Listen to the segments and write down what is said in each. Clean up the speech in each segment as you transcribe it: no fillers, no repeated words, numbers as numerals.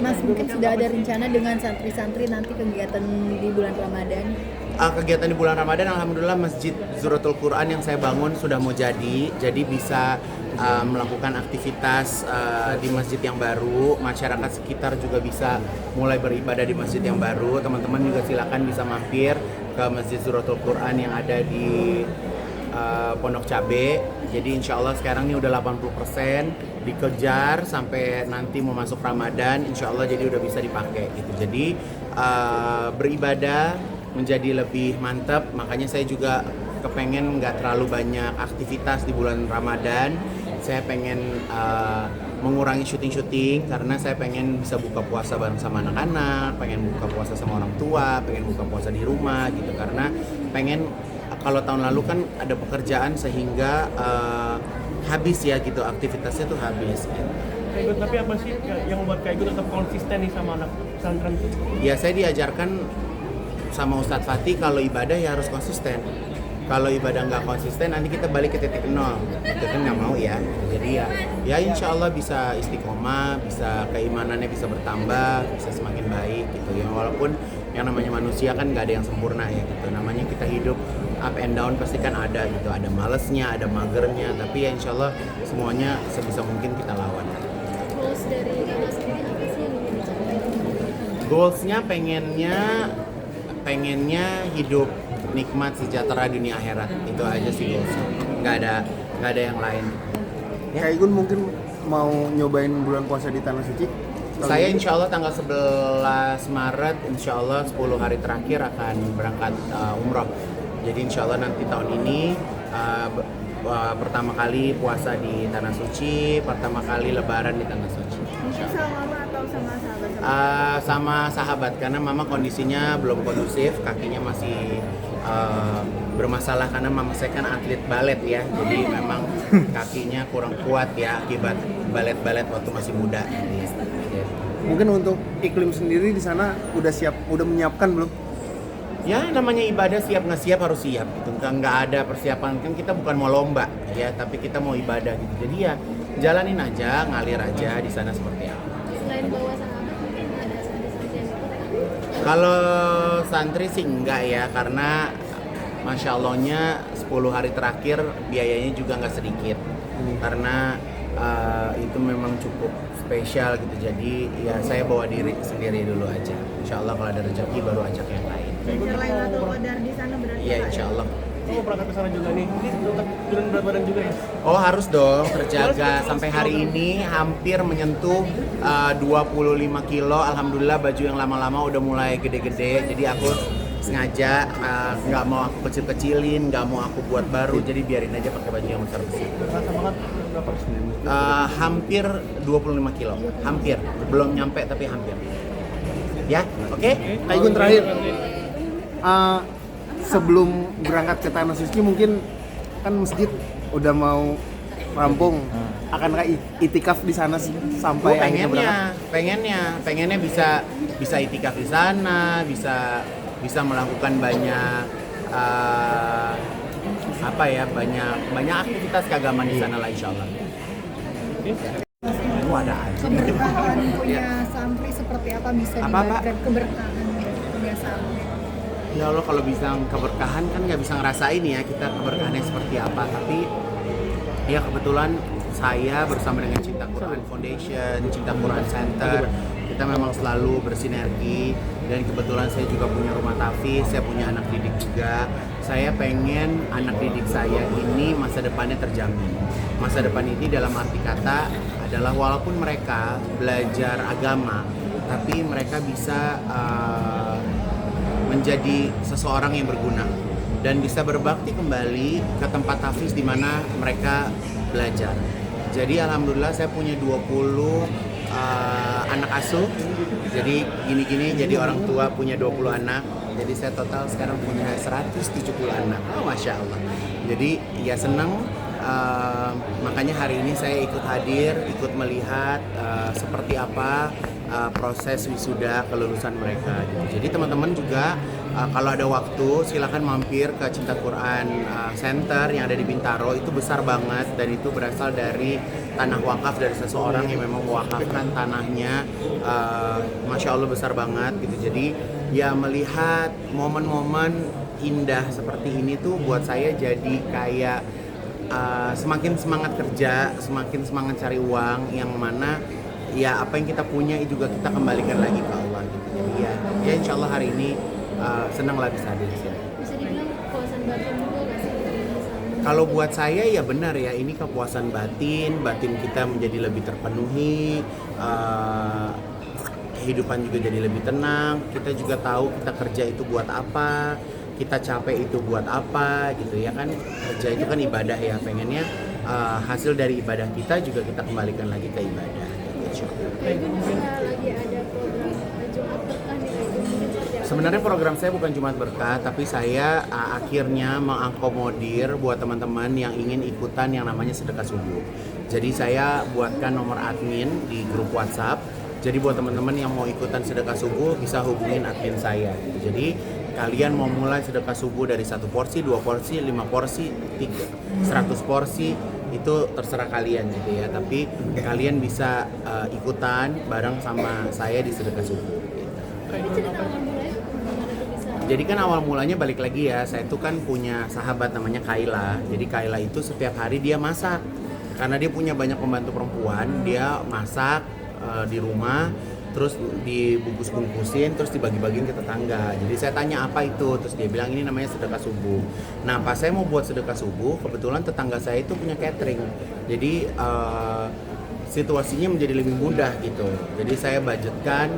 Mas mungkin sudah ada rencana dengan santri-santri nanti kegiatan di bulan Ramadan? Kegiatan di bulan Ramadan, alhamdulillah Masjid Zuratul Quran yang saya bangun sudah mau jadi bisa melakukan aktivitas di masjid yang baru. Masyarakat sekitar juga bisa mulai beribadah di masjid yang baru. Teman-teman juga silakan bisa mampir ke Masjid Zuratul Quran yang ada di Pondok Cabe. Jadi insya Allah sekarang ini udah 80%, dikejar sampai nanti mau masuk Ramadan, insya Allah jadi udah bisa dipakai gitu. Jadi beribadah menjadi lebih mantap, makanya saya juga kepengen nggak terlalu banyak aktivitas di bulan Ramadan. Saya pengen mengurangi syuting-syuting karena saya pengen bisa buka puasa bareng sama anak-anak, pengen buka puasa sama orang tua, pengen buka puasa di rumah gitu. Karena pengen, kalau tahun lalu kan ada pekerjaan sehingga habis ya gitu, aktivitasnya tuh habis gitu. Kak Igun, tapi apa sih yang membuat Kak Igun tetap konsisten nih sama anak pesantren? Ya saya diajarkan sama Ustadz Fatih kalau ibadah ya harus konsisten. Kalau ibadah nggak konsisten nanti kita balik ke titik nol, itu kan nggak mau ya. Jadi ya insya Allah bisa istiqomah, bisa keimanannya bisa bertambah, bisa semakin baik gitu ya. Walaupun yang namanya manusia kan nggak ada yang sempurna ya gitu. Namanya kita hidup up and down pasti kan ada gitu, ada malesnya, ada magernya. Tapi ya insya Allah semuanya sebisa mungkin kita lawan. Goals dari Mas ini apa sih yang ingin dicapai? Goalsnya pengennya hidup nikmat sejahtera dunia akhirat, itu aja sih goalsnya. Nggak ada yang lain. Kak Igun mungkin mau nyobain bulan puasa di Tanah Suci? Saya insya Allah tanggal 11 Maret insya Allah 10 hari terakhir akan berangkat umroh. Jadi insya Allah nanti tahun ini pertama kali puasa di Tanah Suci, pertama kali lebaran di Tanah Suci. Mungkin sama mama atau sama sahabat? Sama sahabat, karena mama kondisinya belum kondusif, kakinya masih bermasalah karena mama saya kan atlet balet ya, jadi memang kakinya kurang kuat ya akibat balet waktu masih muda. Mungkin untuk iklim sendiri di sana udah menyiapkan belum? Ya namanya ibadah, siap nggak siap harus siap gitu. Nggak ada persiapan, kan kita bukan mau lomba ya, tapi kita mau ibadah gitu. Jadi ya jalanin aja, ngalir aja di sana seperti apa. Selain bawa sahabat, mungkin ada santri-santri yang ikut? Kalau santri sih enggak ya, karena Masya Allahnya 10 hari terakhir biayanya juga nggak sedikit. Karena itu memang cukup spesial gitu, jadi ya saya bawa diri sendiri dulu aja. Insya Allah kalau ada rezeki baru ajak yang lain. Selain Lailatul Qadar di sana berarti? Iya insya Allah. Mau berangkat ke sana juga nih, ini tetap turun berat badan juga ya? Oh harus dong, terjaga. Sampai hari ini hampir menyentuh 25 kilo. Alhamdulillah baju yang lama-lama udah mulai gede-gede. Jadi aku sengaja nggak mau aku kecil-kecilin, nggak mau aku buat baru. Jadi biarin aja pakai baju yang besar-besar. Rasa banget berapa? Hampir 25 kilo. Hampir. Belum nyampe tapi hampir. Ya, oke? Kak Igun terakhir, sebelum berangkat ke Tanah Suci mungkin kan masjid udah mau rampung, akankah itikaf di sana sampai akhirnya berangkat? pengennya bisa itikaf di sana, bisa melakukan banyak banyak aktivitas keagamaan di sana lah insya Allah. Ada aja. Keberkahan punya santri seperti apa bisa dibayangkan? Keberkahan punya santri. Ya Allah, kalau bisa keberkahan kan nggak bisa ngerasain ya kita keberkahannya seperti apa. Tapi ya kebetulan saya bersama dengan Cinta Quran Foundation, Cinta Quran Center, kita memang selalu bersinergi. Dan kebetulan saya juga punya rumah tahfiz, saya punya anak didik juga. Saya pengen anak didik saya ini masa depannya terjamin. Masa depan ini dalam arti kata adalah walaupun mereka belajar agama, tapi mereka bisa menjadi seseorang yang berguna dan bisa berbakti kembali ke tempat tahfiz di mana mereka belajar. Jadi alhamdulillah saya punya 20 anak asuh. Jadi gini-gini jadi orang tua punya 20 anak. Jadi saya total sekarang punya 170 anak. Oh, Masya Allah. Jadi ya senang. Makanya hari ini saya ikut hadir, ikut melihat seperti apa proses wisuda kelulusan mereka gitu. Jadi teman-teman juga kalau ada waktu silakan mampir ke Cinta Quran Center yang ada di Bintaro. Itu besar banget dan itu berasal dari tanah wakaf dari seseorang yang memang mewakafkan tanahnya. Masya Allah besar banget gitu. Jadi ya melihat momen-momen indah seperti ini tuh buat saya jadi kayak semakin semangat kerja, semakin semangat cari uang, yang mana ya apa yang kita punya juga kita kembalikan lagi ke Allah gitu. Jadi ya insya Allah hari ini senang lah bisa hadir di sini. Bisa dibilang kepuasan batin juga nggak sih? Kalau buat saya ya benar ya, ini kepuasan batin kita menjadi lebih terpenuhi, kehidupan juga jadi lebih tenang. Kita juga tahu kita kerja itu buat apa, kita capek itu buat apa gitu ya kan. Kerja itu kan ibadah ya, pengennya hasil dari ibadah kita juga kita kembalikan lagi ke ibadah. Itu bisa lagi ada program Jumat Berkah nih kayak gitu. Sebenarnya program saya bukan Jumat Berkah, tapi saya akhirnya mengakomodir buat teman-teman yang ingin ikutan yang namanya sedekah subuh. Jadi saya buatkan nomor admin di grup WhatsApp. Jadi buat teman-teman yang mau ikutan sedekah subuh bisa hubungin admin saya. Jadi kalian mau mulai sedekah subuh dari 1 porsi, 2 porsi, 5 porsi, 100 porsi, itu terserah kalian gitu ya. Tapi kalian bisa ikutan bareng sama saya di sedekah subuh. Ini cerita awal mulanya gimana tuh bisa? Jadi kan awal mulanya balik lagi ya, saya tuh kan punya sahabat namanya Kaila. Jadi Kaila itu setiap hari dia masak. Karena dia punya banyak pembantu perempuan, dia masak di rumah, terus dibungkus-bungkusin, terus dibagi-bagiin ke tetangga. Jadi saya tanya apa itu, terus dia bilang ini namanya sedekah subuh. Nah pas saya mau buat sedekah subuh, kebetulan tetangga saya itu punya catering. Jadi situasinya menjadi lebih mudah gitu. Jadi saya budgetkan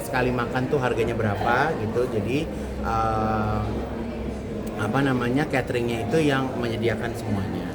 sekali makan tuh harganya berapa gitu. Jadi cateringnya itu yang menyediakan semuanya.